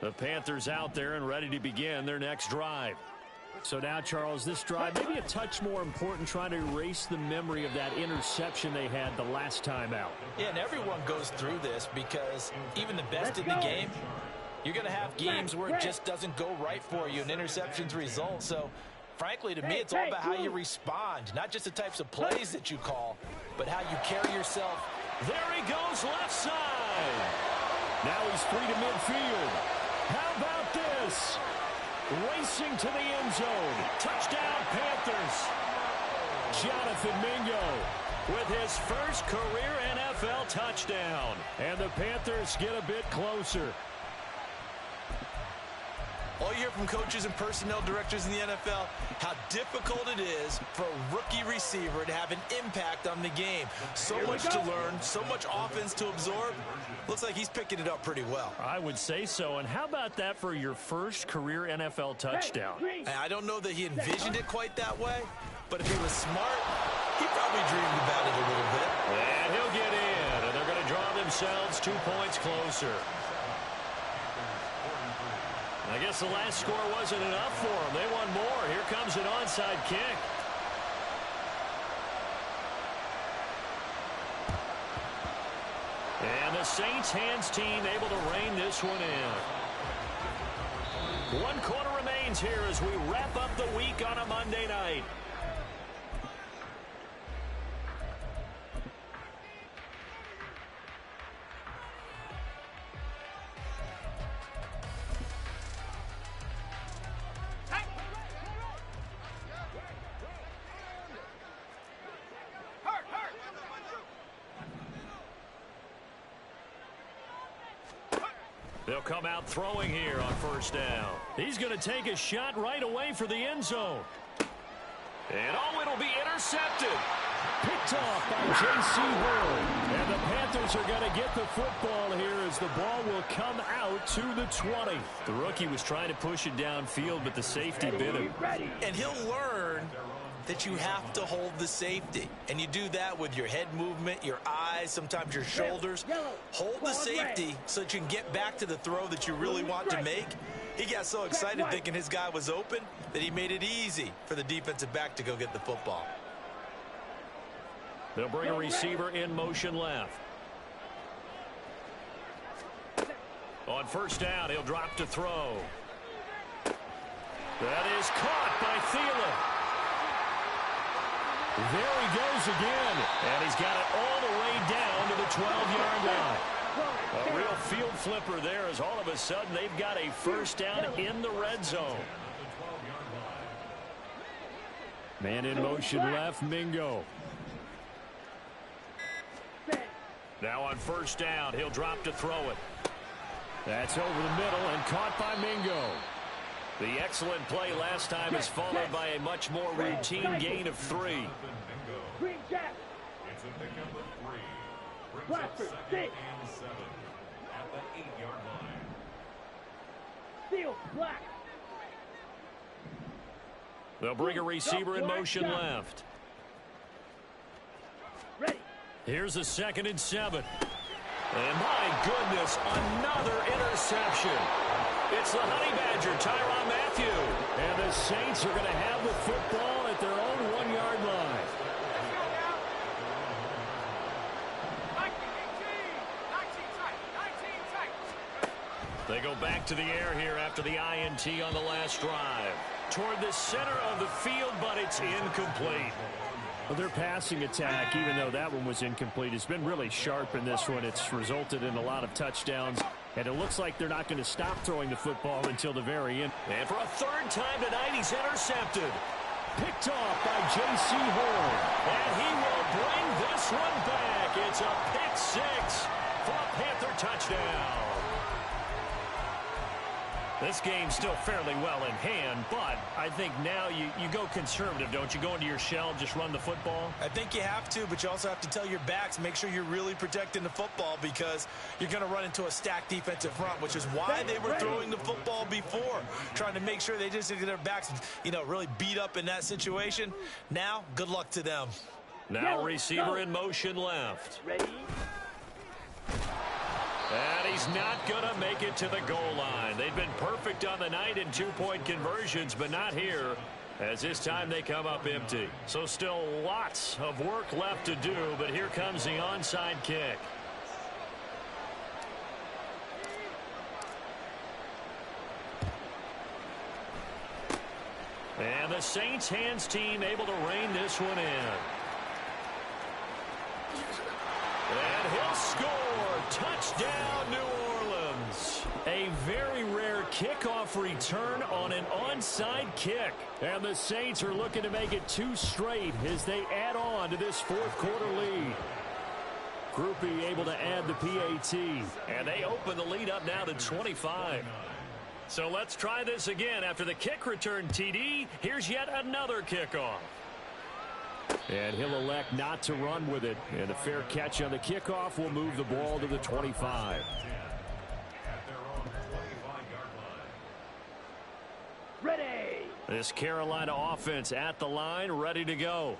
The Panthers out there and ready to begin their next drive. So now, Charles, this drive maybe a touch more important, trying to erase the memory of that interception they had the last time out. Yeah, and everyone goes through this because even the best in the game, you're going to have games where it just doesn't go right for you and interceptions result. So, frankly, to me, it's all about how you respond, not just the types of plays that you call, but how you carry yourself. There he goes, left side. Now he's free to midfield. How about this? Racing to the end zone. Touchdown, Panthers. Jonathan Mingo with his first career NFL touchdown. And the Panthers get a bit closer. All you hear from coaches and personnel directors in the NFL, how difficult it is for a rookie receiver to have an impact on the game. So much to learn, so much offense to absorb. Looks like he's picking it up pretty well. I would say so. And how about that for your first career NFL touchdown? I don't know that he envisioned it quite that way, but if he was smart, he probably dreamed about it a little bit. And he'll get in, and they're going to draw themselves 2 points closer. I guess the last score wasn't enough for them. They want more. Here comes an onside kick. And the Saints hands team able to rein this one in. 1 quarter remains here as we wrap up the week on a Monday night. They'll come out throwing here on first down. He's going to take a shot right away for the end zone. And oh, it'll be intercepted. Picked off by J.C. Horn. And the Panthers are going to get the football here as the ball will come out to the 20. The rookie was trying to push it downfield, but the safety bit him. And he'll learn that you have to hold the safety. And you do that with your head movement, your eyes, sometimes your shoulders. Hold the safety so that you can get back to the throw that you really want to make. He got so excited thinking his guy was open that he made it easy for the defensive back to go get the football. They'll bring a receiver in motion left. On first down, he'll drop to throw. That is caught by Thielen. There he goes again, and he's got it all the way down to the 12-yard line. A real field flipper there as all of a sudden they've got a first down in the red zone. Man in motion left, Mingo. Now on first down, he'll drop to throw it. That's over the middle and caught by Mingo. The excellent play last time is followed by a much more routine gain of 3. Green Jack. It's a pickup of 3. Brings Blackford, up 2nd and 7 at the 8-yard line. Seal, black. They'll bring a receiver in motion left. Ready. Here's a 2nd and 7. And my goodness, another interception. It's the Honey Badger, Tyrann Mathieu. And the Saints are going to have the football at their own 1-yard line. They go back to the air here after the INT on the last drive. Toward the center of the field, but it's incomplete. Well, their passing attack, even though that one was incomplete, has been really sharp in this one. It's resulted in a lot of touchdowns, and it looks like they're not going to stop throwing the football until the very end. And for a 3rd time tonight, he's intercepted. Picked off by J.C. Horn. And he will bring this one back. It's a pick 6 for a Panther touchdown. This game's still fairly well in hand, but I think now you go conservative, don't you? Go into your shell, just run the football? I think you have to, but you also have to tell your backs, make sure you're really protecting the football because you're going to run into a stacked defensive front, which is why they were throwing the football before, trying to make sure they just get their backs, really beat up in that situation. Now, good luck to them. Now receiver in motion left. Ready. And he's not going to make it to the goal line. They've been perfect on the night in 2-point conversions, but not here, as this time they come up empty. So still lots of work left to do, but here comes the onside kick. And the Saints hands team able to rein this one in. And he'll score. Touchdown, New Orleans. A very rare kickoff return on an onside kick. And the Saints are looking to make it 2 straight as they add on to this 4th quarter lead. Groupie able to add the PAT. And they open the lead up now to 25. So let's try this again. After the kick return TD, here's yet another kickoff. And he'll elect not to run with it. And a fair catch on the kickoff will move the ball to the 25. Ready. This Carolina offense at the line, ready to go.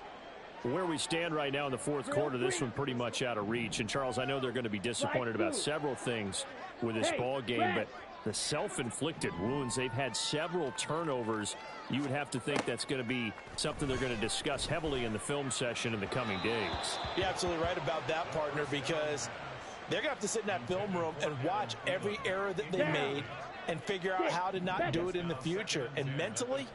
Where we stand right now in the 4th quarter, this one pretty much out of reach. And, Charles, I know they're going to be disappointed about several things with this ball game, but the self-inflicted wounds, they've had several turnovers. You would have to think that's going to be something they're going to discuss heavily in the film session in the coming days. You're absolutely right about that, partner, because they're going to have to sit in that film room and watch every error that they made and figure out how to not do it in the future. And mentally,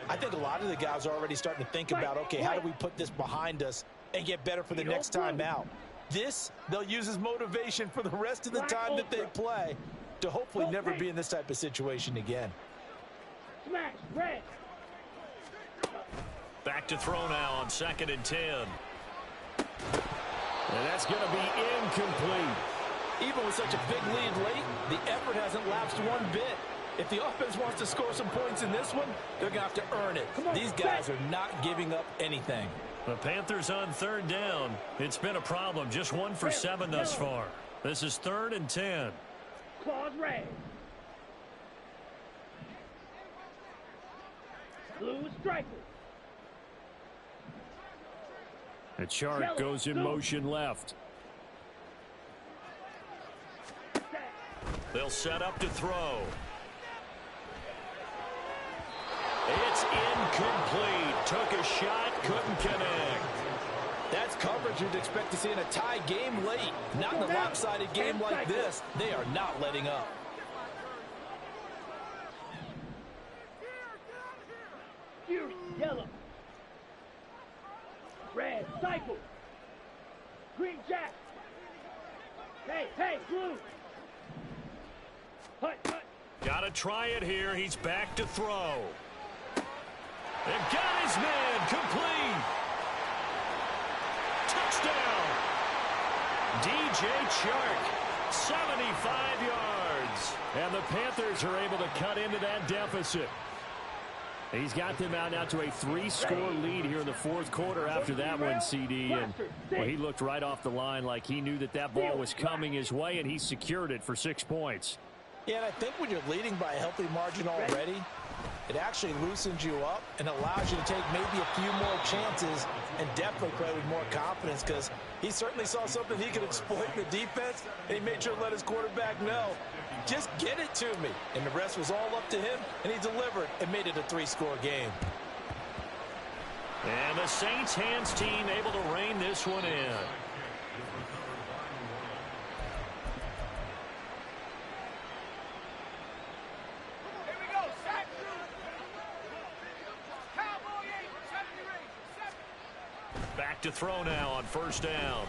I think a lot of the guys are already starting to think about, okay, how do we put this behind us and get better for the next time out? This, they'll use as motivation for the rest of the time that they play to hopefully never be in this type of situation again. Smash, red. Back to throw now on 2nd and 10. And that's going to be incomplete. Even with such a big lead late, the effort hasn't lapsed one bit. If the offense wants to score some points in this one, they're going to have to earn it. These guys are not giving up anything. The Panthers on 3rd down. It's been a problem. Just 1 for 7 thus far. This is 3rd and 10. Claws red. Blue striker. The chart goes in motion left. They'll set up to throw. It's incomplete. Took a shot, couldn't connect. That's coverage you'd expect to see in a tie game late. Not in a lopsided game like this. They are not letting up. Fury, yellow. Red, cycle. Green jack. Hey, blue. Hut. Got to try it here. He's back to throw. And got his man complete. Touchdown. DJ Chark, 75 yards. And the Panthers are able to cut into that deficit. He's got them out now to a 3-score lead here in the 4th quarter after that one, CD. And well, he looked right off the line like he knew that ball was coming his way, and he secured it for 6 points. Yeah, and I think when you're leading by a healthy margin already, it actually loosens you up and allows you to take maybe a few more chances and definitely play with more confidence, because he certainly saw something he could exploit in the defense, and he made sure to let his quarterback know, just get it to me. And the rest was all up to him, and he delivered and made it a 3-score game. And the Saints hands team able to rein this one in. Back to throw now on first down.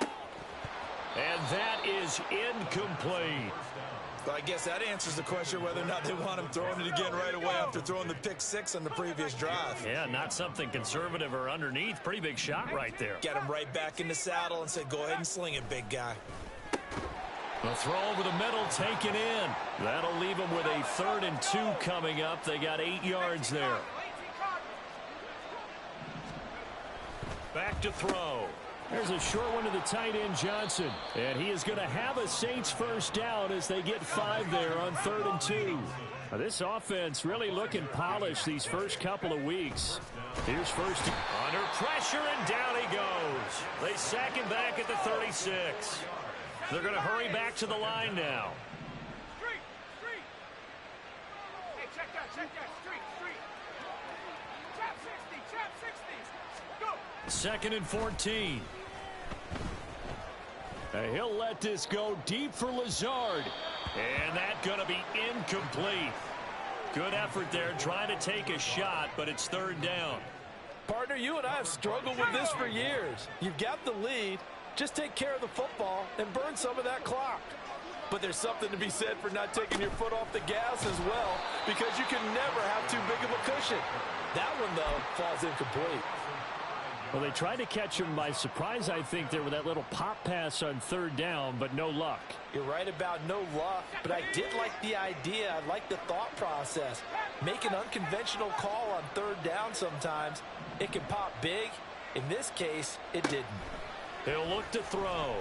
And that is incomplete. Well, I guess that answers the question whether or not they want him throwing it again right away after throwing the pick 6 on the previous drive. Yeah, not something conservative or underneath. Pretty big shot right there. Got him right back in the saddle and said, go ahead and sling it, big guy. The throw over the middle taken in. That'll leave them with a 3rd and 2 coming up. They got 8 yards there. Back to throw. There's a short one to the tight end, Johnson. And he is going to have a Saints first down as they get 5 there on 3rd and 2. Now, this offense really looking polished these first couple of weeks. Here's first. Under pressure, and down he goes. They sack him back at the 36. They're going to hurry back to the line now. Street! Hey, check that. Street! Trap 60! Go! 2nd and 14. He'll let this go deep for Lazard. And that's going to be incomplete. Good effort there trying to take a shot, but it's 3rd down. Partner, you and I have struggled with this for years. You've got the lead. Just take care of the football and burn some of that clock. But there's something to be said for not taking your foot off the gas as well, because you can never have too big of a cushion. That one, though, falls incomplete. Well, they tried to catch him by surprise, I think, there with that little pop pass on 3rd down, but no luck. You're right about no luck, but I did like the idea. I like the thought process. Make an unconventional call on 3rd down sometimes. It can pop big. In this case, it didn't. He'll look to throw.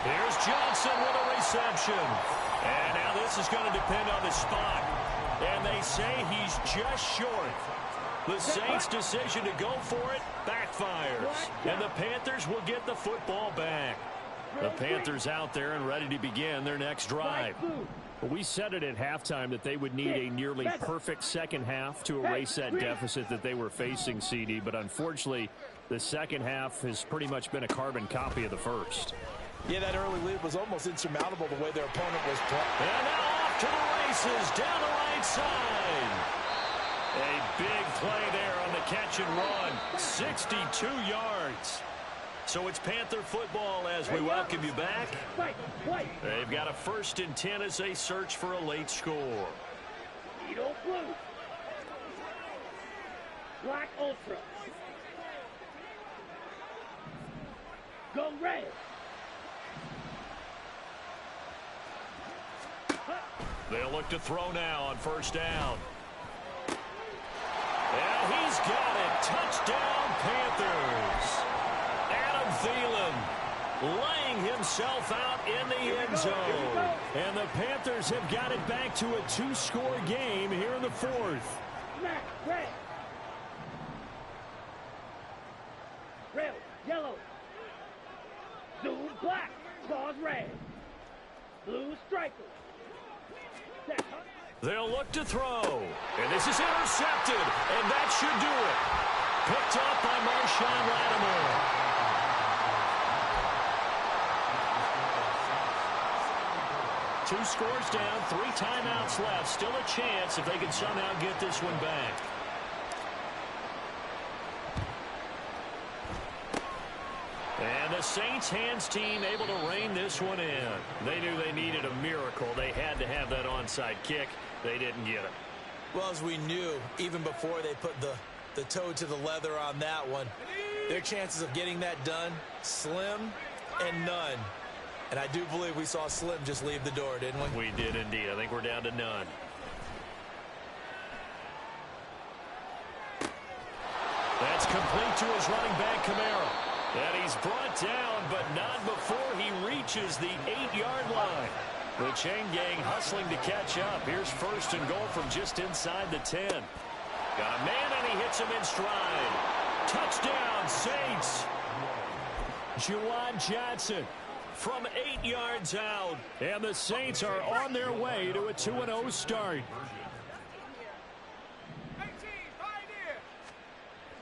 Here's Johnson with a reception. And now this is going to depend on the spot. And they say he's just short. The Saints' decision to go for it backfires. And the Panthers will get the football back. The Panthers out there and ready to begin their next drive. We said it at halftime that they would need a nearly perfect second half to erase that deficit that they were facing, CD. But unfortunately, the second half has pretty much been a carbon copy of the first. Yeah, that early lead was almost insurmountable the way their opponent was playing. And now off to the races down the right side. A big play there on the catch and run. 62 yards. So it's Panther football as we welcome you back. They've got a 1st and 10 as they search for a late score. Edo blue. Black ultra. Go red. They'll look to throw now on 1st down. And he's got it. Touchdown, Panthers. Adam Thielen laying himself out in the end zone. And the Panthers have got it back to a 2-score game here in the 4th. Smack, red. Red, yellow. Zoom, black. Pause, red. Blue, striker. They'll look to throw. And this is intercepted. And that should do it. Picked up by Marshawn Lattimore. Two scores down, 3 timeouts left. Still a chance if they can somehow get this one back. And the Saints hands team able to rein this one in. They knew they needed a miracle. They had to have that onside kick. They didn't get it. Well, as we knew, even before they put the toe to the leather on that one, their chances of getting that done, slim and none. And I do believe we saw Slim just leave the door, didn't we? We did indeed. I think we're down to none. That's complete to his running back, Kamara. And he's brought down, but not before he reaches the 8-yard line. The chain gang hustling to catch up. Here's first and goal from just inside the 10. Got a man, and he hits him in stride. Touchdown, Saints. Juwan Johnson from 8 yards out. And the Saints are on their way to a 2-0 start.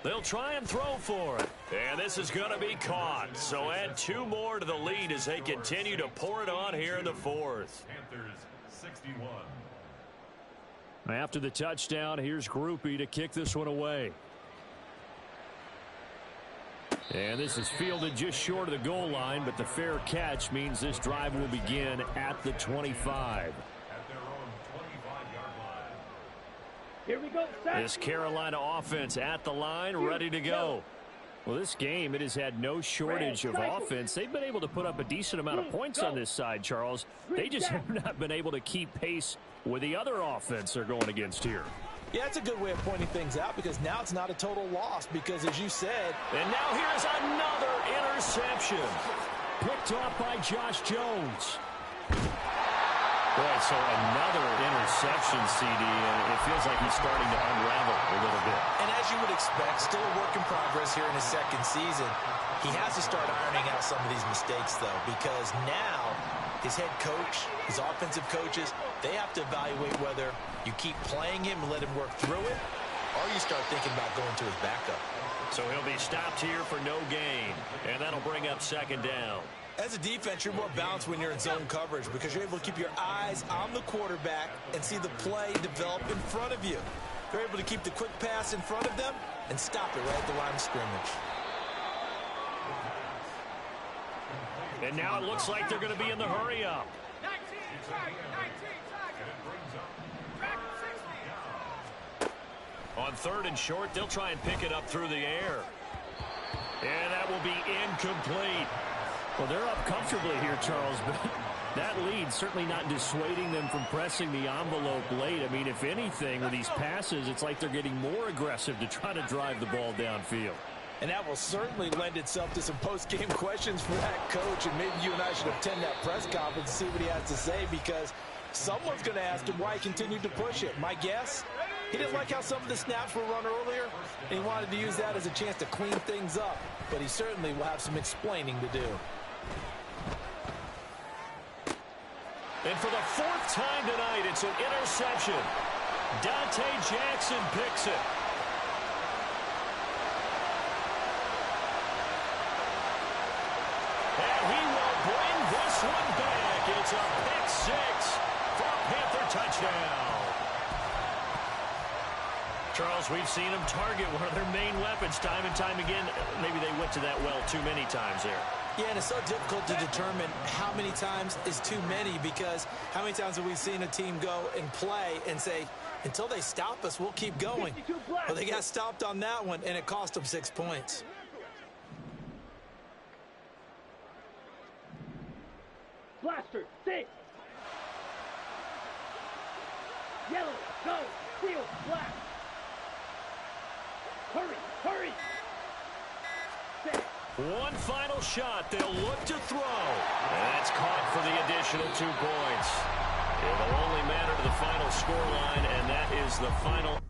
They'll try and throw for it. And this is going to be caught. So add 2 more to the lead as they continue to pour it on here in the 4th. Panthers 61. After the touchdown, here's Groupie to kick this one away. And this is fielded just short of the goal line, but the fair catch means this drive will begin at the 25. At their own 25-yard line. Here we go, set. This Carolina offense at the line, ready to go. Well, this game, it has had no shortage of offense. They've been able to put up a decent amount of points on this side, Charles. They just have not been able to keep pace with the other offense they're going against here. Yeah, it's a good way of pointing things out because now it's not a total loss because, as you said... And now here's another interception. Picked off by Josh Jones. Boy, so another interception, CD, and it feels like he's starting to unravel a little bit. And as you would expect, still a work in progress here in his second season. He has to start ironing out some of these mistakes, though, because now his head coach, his offensive coaches, they have to evaluate whether you keep playing him and let him work through it, or you start thinking about going to his backup. So he'll be stopped here for no gain, and that'll bring up second down. As a defense, you're more balanced when you're in zone coverage because you're able to keep your eyes on the quarterback and see the play develop in front of you. They're able to keep the quick pass in front of them and stop it right at the line of scrimmage. And now it looks like they're going to be in the hurry-up. 19, target, 19, target. On 3rd and short, they'll try and pick it up through the air. And that will be incomplete. Well, they're up comfortably here, Charles, but that lead certainly not dissuading them from pressing the envelope late. I mean, if anything, with these passes, it's like they're getting more aggressive to try to drive the ball downfield. And that will certainly lend itself to some post-game questions for that coach, and maybe you and I should attend that press conference and see what he has to say because someone's going to ask him why he continued to push it. My guess, he didn't like how some of the snaps were run earlier, and he wanted to use that as a chance to clean things up, but he certainly will have some explaining to do. And for the 4th time tonight, it's an interception. Dante Jackson picks it. And he will bring this one back. It's a pick 6 for a Panther touchdown. Charles, we've seen him target one of their main weapons time and time again. Maybe they went to that well too many times there. Yeah, and it's so difficult to determine how many times is too many because how many times have we seen a team go and play and say, until they stop us, we'll keep going. Well, they got stopped on that one, and it cost them 6 points. Blaster, 6. Yellow, go, field, black. Hurry, hurry. Set. One final shot. They'll look to throw. And that's caught for the additional 2 points. It will only matter to the final scoreline, and that is the final